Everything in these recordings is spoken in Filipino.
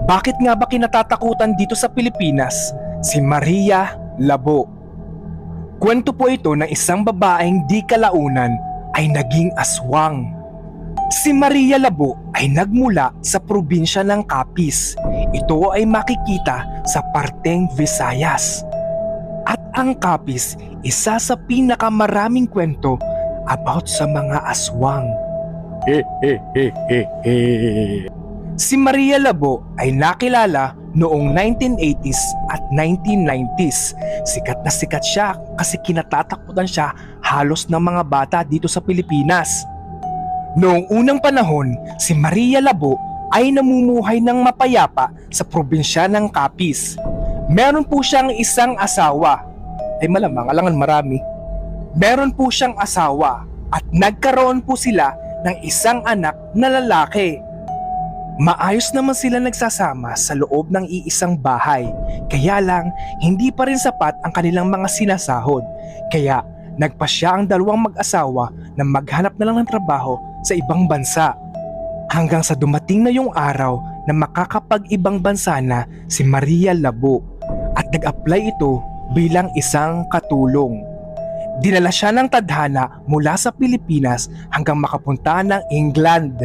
Bakit nga ba kinatatakutan dito sa Pilipinas si Maria Labo? Kwento po ito ng isang babaeng di kalaunan ay naging aswang. Si Maria Labo ay nagmula sa probinsya ng Capiz. Ito ay makikita sa parteng Visayas. At ang Capiz, isa sa pinakamaraming kwento about sa mga aswang. Si Maria Labo ay nakilala noong 1980s at 1990s. Sikat na sikat siya kasi kinatatakutan siya halos ng mga bata dito sa Pilipinas. Noong unang panahon, si Maria Labo ay namumuhay ng mapayapa sa probinsya ng Capiz. Meron po siyang isang asawa. Ay malamang, alangan marami. Meron po siyang asawa at nagkaroon po sila ng isang anak na lalaki. Maayos naman sila nagsasama sa loob ng iisang bahay, kaya lang hindi pa rin sapat ang kanilang mga sinasahod. Kaya nagpasya ang dalawang mag-asawa na maghanap na lang ng trabaho sa ibang bansa. Hanggang sa dumating na yung araw na makakapag-ibang bansa na si Maria Labo at nag-apply ito bilang isang katulong. Dinala siya ng tadhana mula sa Pilipinas hanggang makapunta ng England.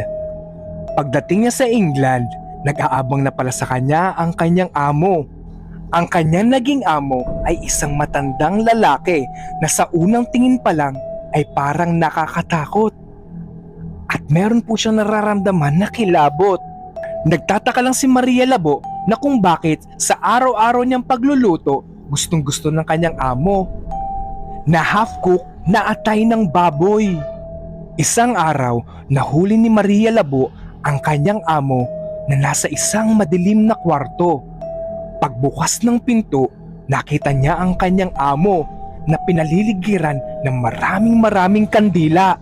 Pagdating niya sa England, nag-aabang na pala sa kanya ang kanyang amo. Ang kanyang naging amo ay isang matandang lalaki na sa unang tingin pa lang ay parang nakakatakot. At meron po siyang nararamdaman na kilabot. Nagtataka lang si Maria Labo na kung bakit sa araw-araw niyang pagluluto, gustong-gusto ng kanyang amo na half-cook na atay ng baboy. Isang araw, nahuli ni Maria Labo ang kanyang amo na nasa isang madilim na kwarto. Pagbukas ng pinto, nakita niya ang kanyang amo na pinaliligiran ng maraming kandila.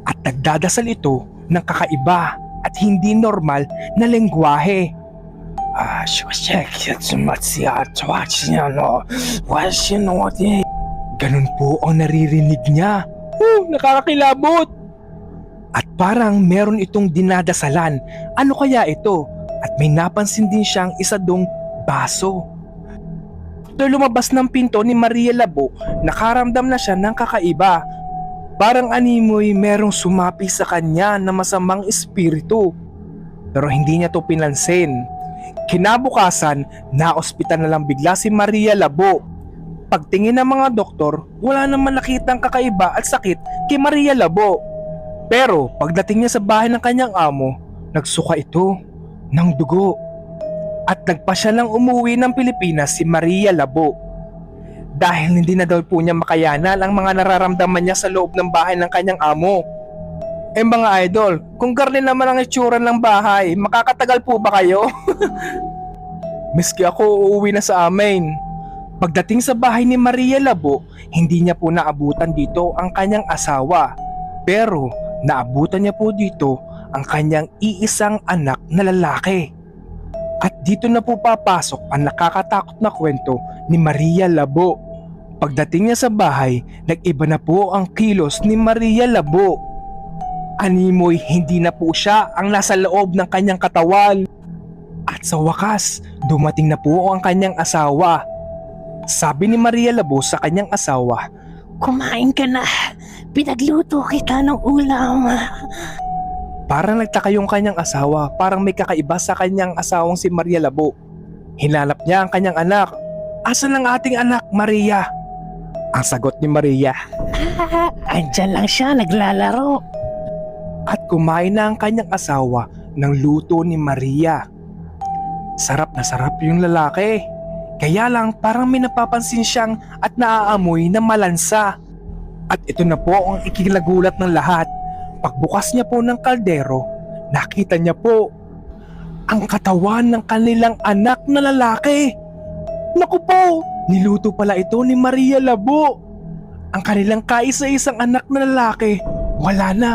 At nagdadasal ito ng kakaiba at hindi normal na lengguwahe. Ganun po ang naririnig niya. Nakakakilabot! At parang meron itong dinadasalan. Ano kaya ito? At may napansin din siyang isa dong baso. After lumabas ng pinto ni Maria Labo, nakaramdam na siya ng kakaiba. Parang animoy merong sumapi sa kanya na masamang espiritu. Pero hindi niya to pinansin. Kinabukasan, na-ospital na lang bigla si Maria Labo. Pagtingin ng mga doktor, wala naman nakitang kakaiba at sakit kay Maria Labo. Pero pagdating niya sa bahay ng kanyang amo, nagsuka ito ng dugo. At nagpa siya lang umuwi ng Pilipinas si Maria Labo. Dahil hindi na daw po niya makayanan ang mga nararamdaman niya sa loob ng bahay ng kanyang amo. Mga idol, kung garne naman ang itsura ng bahay, makakatagal po ba kayo? Miski ako uuwi na sa amin. Pagdating sa bahay ni Maria Labo, hindi niya po naabutan dito ang kanyang asawa. Pero naabutan niya po dito ang kanyang iisang anak na lalaki. At dito na po papasok ang nakakatakot na kwento ni Maria Labo. Pagdating niya sa bahay, nag-iba na po ang kilos ni Maria Labo. Animoy hindi na po siya ang nasa loob ng kanyang katawan. At sa wakas, dumating na po ang kanyang asawa. Sabi ni Maria Labo sa kanyang asawa, "Kumain ka na, pinagluto kita ng ulam." Parang nagtaka yung kanyang asawa, parang may kakaiba sa kanyang asawang si Maria Labo. Hinanap niya ang kanyang anak. "Asan ang ating anak, Maria?" Ang sagot ni Maria, "Andyan lang siya, naglalaro." At kumain na ang kanyang asawa ng luto ni Maria. Sarap na sarap yung lalaki. Kaya lang parang may napapansin siyang at naaamoy na malansa. At ito na po ang ikinagulat ng lahat. Pagbukas niya po ng kaldero, nakita niya po ang katawan ng kanilang anak na lalaki. Naku po, niluto pala ito ni Maria Labo. Ang kanilang kaisa-isang anak na lalaki, wala na.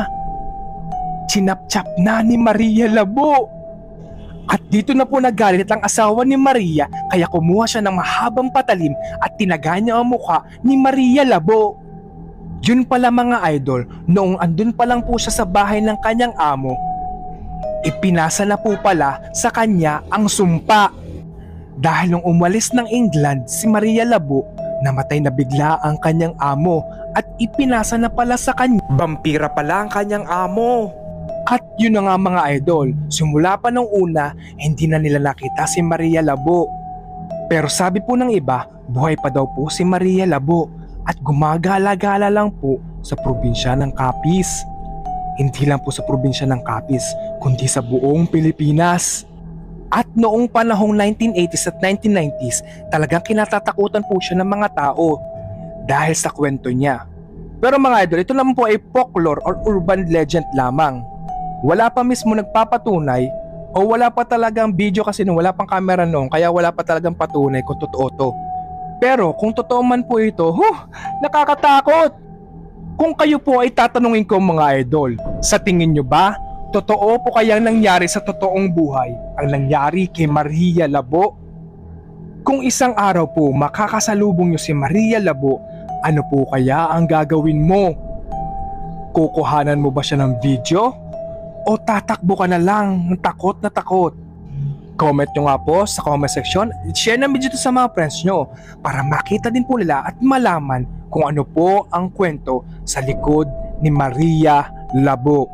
Chinap-chap na ni Maria Labo. At dito na po nagalit ang asawa ni Maria, kaya kumuha siya ng mahabang patalim at tinaga niya ang mukha ni Maria Labo. Yun pala mga idol, noong andun pa lang po siya sa bahay ng kanyang amo, ipinasa na po pala sa kanya ang sumpa. Dahil nung umalis ng England si Maria Labo, namatay na bigla ang kanyang amo at ipinasa na pala sa kanya. Vampira pala ang kanyang amo. At yun na nga mga idol, simula pa nung una, hindi na nila nakita si Maria Labo. Pero sabi po ng iba, buhay pa daw po si Maria Labo at gumagala-gala lang po sa probinsya ng Capiz. Hindi lang po sa probinsya ng Capiz, kundi sa buong Pilipinas. At noong panahong 1980s at 1990s, talagang kinatatakutan po siya ng mga tao dahil sa kwento niya. Pero mga idol, ito naman po ay folklore or urban legend lamang. Wala pa mismo nagpapatunay o wala pa talagang video kasi nung wala pang camera noon, kaya wala pa talagang patunay kung totoo to. Pero kung totoo man po ito, nakakatakot! Kung kayo po ay tatanungin ko mga idol, sa tingin nyo ba, totoo po kayang nangyari sa totoong buhay ang nangyari kay Maria Labo? Kung isang araw po makakasalubong nyo si Maria Labo, ano po kaya ang gagawin mo? Kukuhanan mo ba siya ng video? O tatakbo ka na lang ng takot na takot? Comment nyo nga po sa comment section, share na video to sa mga friends nyo para makita din po nila at malaman kung ano po ang kwento sa likod ni Maria Labo.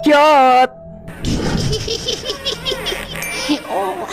Cute! Oh,